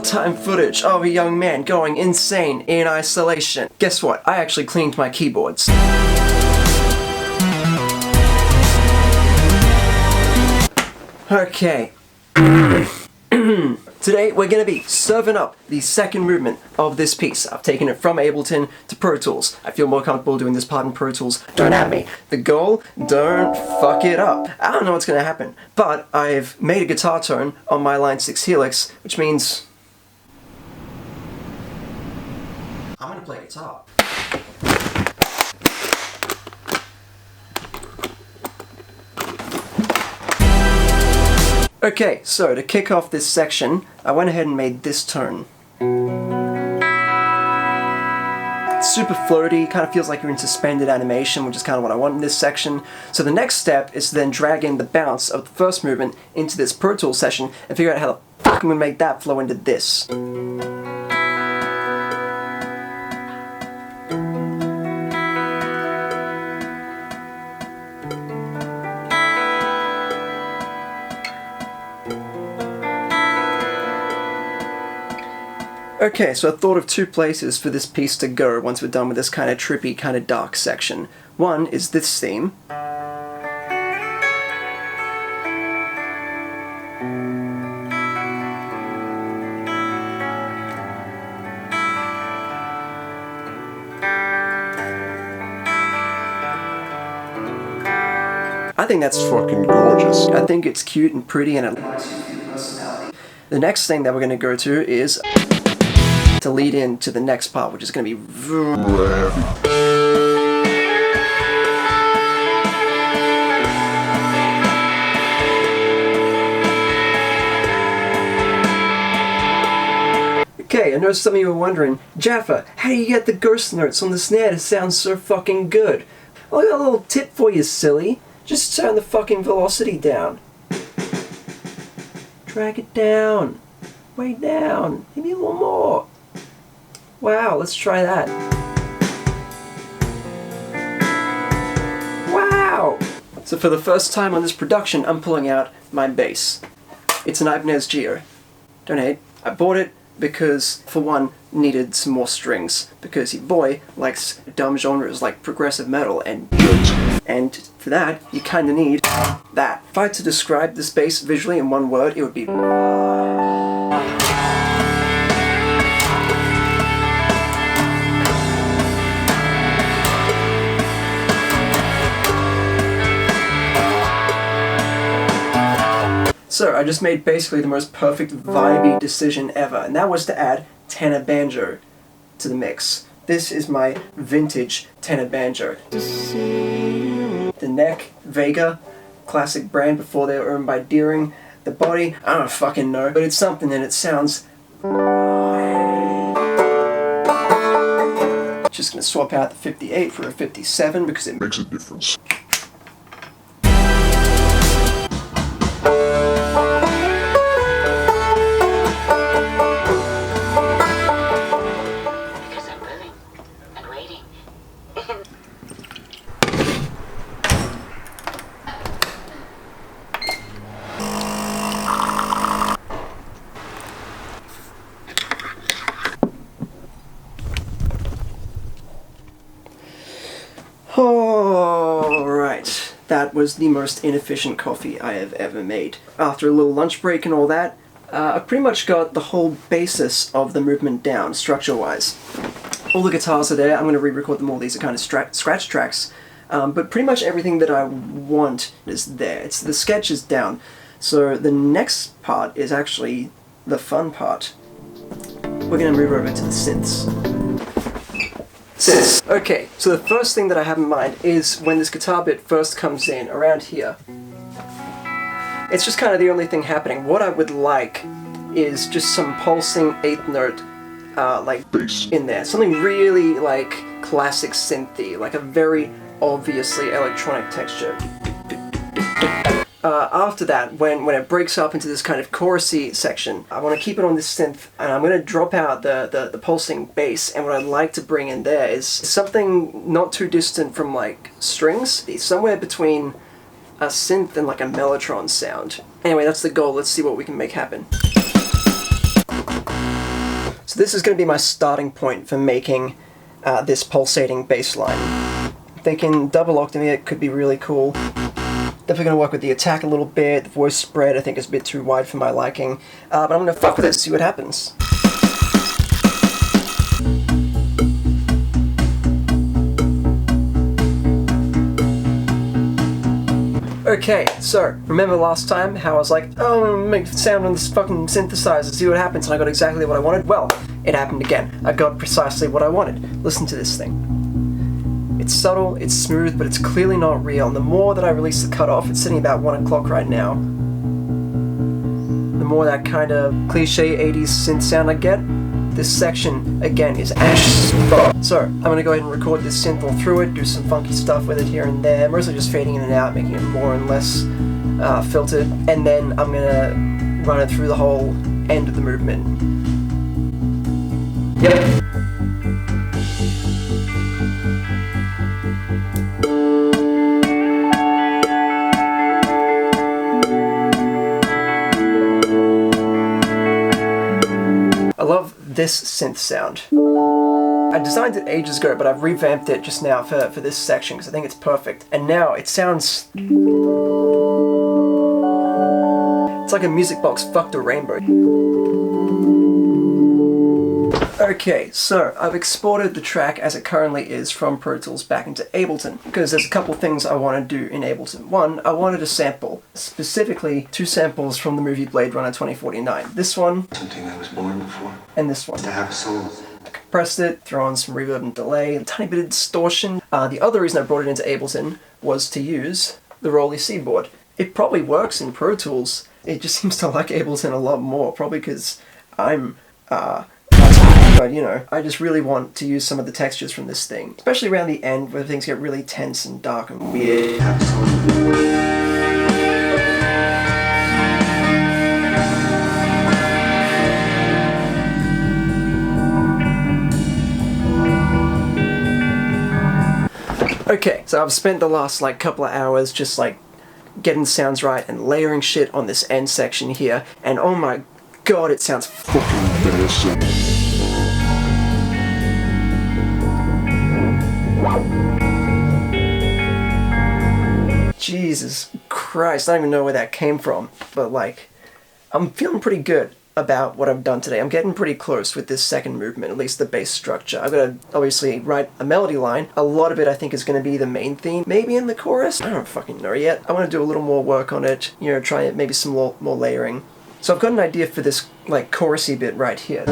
real-time footage of a young man going insane in isolation. Guess what? I actually cleaned my keyboards. Okay. Today we're going to be serving up the second movement of this piece. I've taken it from Ableton to Pro Tools. I feel more comfortable doing this part in Pro Tools. Don't at me. The goal, don't fuck it up. I don't know what's going to happen, but I've made a guitar tone on my Line 6 Helix, which means I'm going to play guitar. Okay, so to kick off this section, I went ahead and made this tone. It's super floaty, kind of feels like you're in suspended animation, which is kind of what I want in this section. So the next step is to then drag in the bounce of the first movement into this Pro Tools session and figure out how the fuck I'm gonna make that flow into this. Okay, so I thought of two places for this piece to go once we're done with this kind of trippy, kind of dark section. One is this theme. I think that's fucking gorgeous. I think it's cute and pretty and it likes your personality. The next thing that we're going to go to is to lead into the next part, which is going to be Okay, I know some of you are wondering, Jaffa, how do you get the ghost notes on the snare to sound so fucking good? Well, I got a little tip for you, silly. Just turn the fucking velocity down. Drag it down. Way down. Maybe a little more. Wow, let's try that. Wow! So for the first time on this production, I'm pulling out my bass. It's an Ibanez Geo. Don't hate. I bought it because, for one, needed some more strings. Because your boy likes dumb genres like progressive metal and for that, you kinda need that. If I had to describe this bass visually in one word, it would be So I just made basically the most perfect vibey decision ever, and that was to add tenor banjo to the mix. This is my vintage tenor banjo. The neck, Vega, classic brand before they were owned by Deering. The body, I don't fucking know, but it's something and it sounds... Just gonna swap out the 58 for a 57 because it makes a difference. Alright, that was the most inefficient coffee I have ever made. After a little lunch break and all that, I pretty much got the whole basis of the movement down, structure-wise. All the guitars are there, I'm going to re-record them all, these are kind of scratch tracks, but pretty much everything that I want is there. The sketch is down, so the next part is actually the fun part. We're going to move over to the synths. Okay, so the first thing that I have in mind is when this guitar bit first comes in, around here. It's just kind of the only thing happening. What I would like is just some pulsing eighth note, like, bass in there. Something really, like, classic synthy, like a very obviously electronic texture. After that, when it breaks up into this kind of chorusy section, I want to keep it on this synth, and I'm going to drop out the pulsing bass, and what I'd like to bring in there is something not too distant from, like, strings. It's somewhere between a synth and, like, a mellotron sound. Anyway, that's the goal. Let's see what we can make happen. So this is going to be my starting point for making this pulsating bass line. Thinking double octave it could be really cool. Definitely going to work with the attack a little bit. The voice spread I think is a bit too wide for my liking. But I'm going to fuck with it, see what happens. Okay, so, remember last time how I was like, oh, I'm gonna make sound on this fucking synthesizer, see what happens, and I got exactly what I wanted? Well, it happened again. I got precisely what I wanted. Listen to this thing. It's subtle, it's smooth, but it's clearly not real, and the more that I release the cutoff, it's sitting about 1 o'clock right now, the more that kind of cliche 80s synth sound I get. This section, again, is ash fuck. So, I'm gonna go ahead and record this synth all through it, do some funky stuff with it here and there, mostly just fading in and out, making it more and less filtered, and then I'm gonna run it through the whole end of the movement. Yep. I love this synth sound. I designed it ages ago, but I've revamped it just now for this section because I think it's perfect. And now it sounds... it's like a music box fucked a rainbow. Okay, so I've exported the track as it currently is from Pro Tools back into Ableton, because there's a couple things I want to do in Ableton. One, I wanted to sample, specifically 2 samples from the movie Blade Runner 2049. This one, something that was born before, and this one. to have a soul. I compressed it, throw on some reverb and delay, a tiny bit of distortion. The other reason I brought it into Ableton was to use the Rolly C board. It probably works in Pro Tools, it just seems to like Ableton a lot more, probably because I'm, but you know, I just really want to use some of the textures from this thing, especially around the end where things get really tense and dark and weird. Okay, so I've spent the last like couple of hours just like getting sounds right and layering shit on this end section here, and oh my god, it sounds fucking awesome. Jesus Christ, I don't even know where that came from, but like, I'm feeling pretty good about what I've done today. I'm getting pretty close with this second movement, at least the bass structure. I've got to obviously write a melody line. A lot of it I think is going to be the main theme, maybe in the chorus. I don't fucking know yet. I want to do a little more work on it, you know, try maybe some more layering. So I've got an idea for this like chorusy bit right here.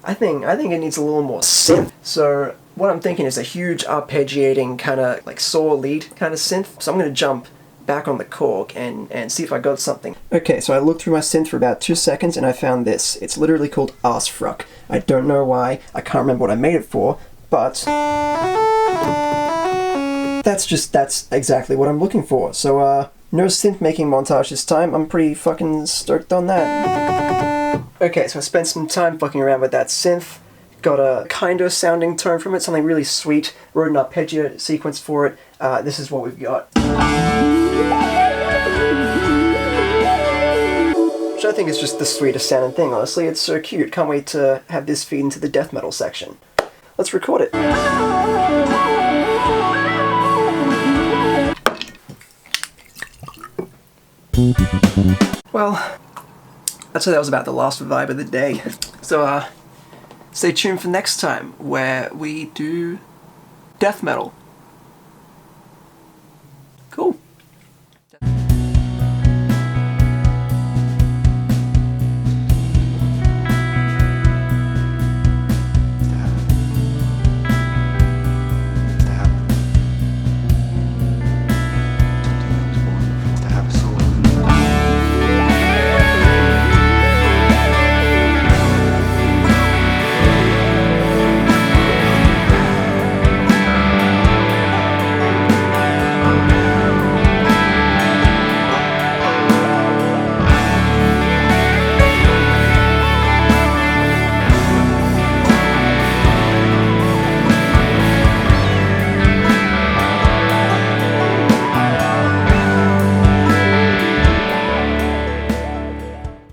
I think it needs a little more synth. So what I'm thinking is a huge arpeggiating kind of like saw lead kind of synth. So I'm going to jump back on the Korg and see if I got something. Okay, so I looked through my synth for about 2 seconds and I found this. It's literally called Arsfruck. I don't know why, I can't remember what I made it for, but that's exactly what I'm looking for. So no synth making montage this time. I'm pretty fucking stoked on that. Okay, so I spent some time fucking around with that synth. Got a kinder sounding tone from it, something really sweet. Wrote an arpeggio sequence for it. This is what we've got. Which I think is just the sweetest sounding thing, honestly. It's so cute. Can't wait to have this feed into the death metal section. Let's record it. Well, I'd say that was about the last vibe of the day. So, stay tuned for next time, where we do death metal. Cool.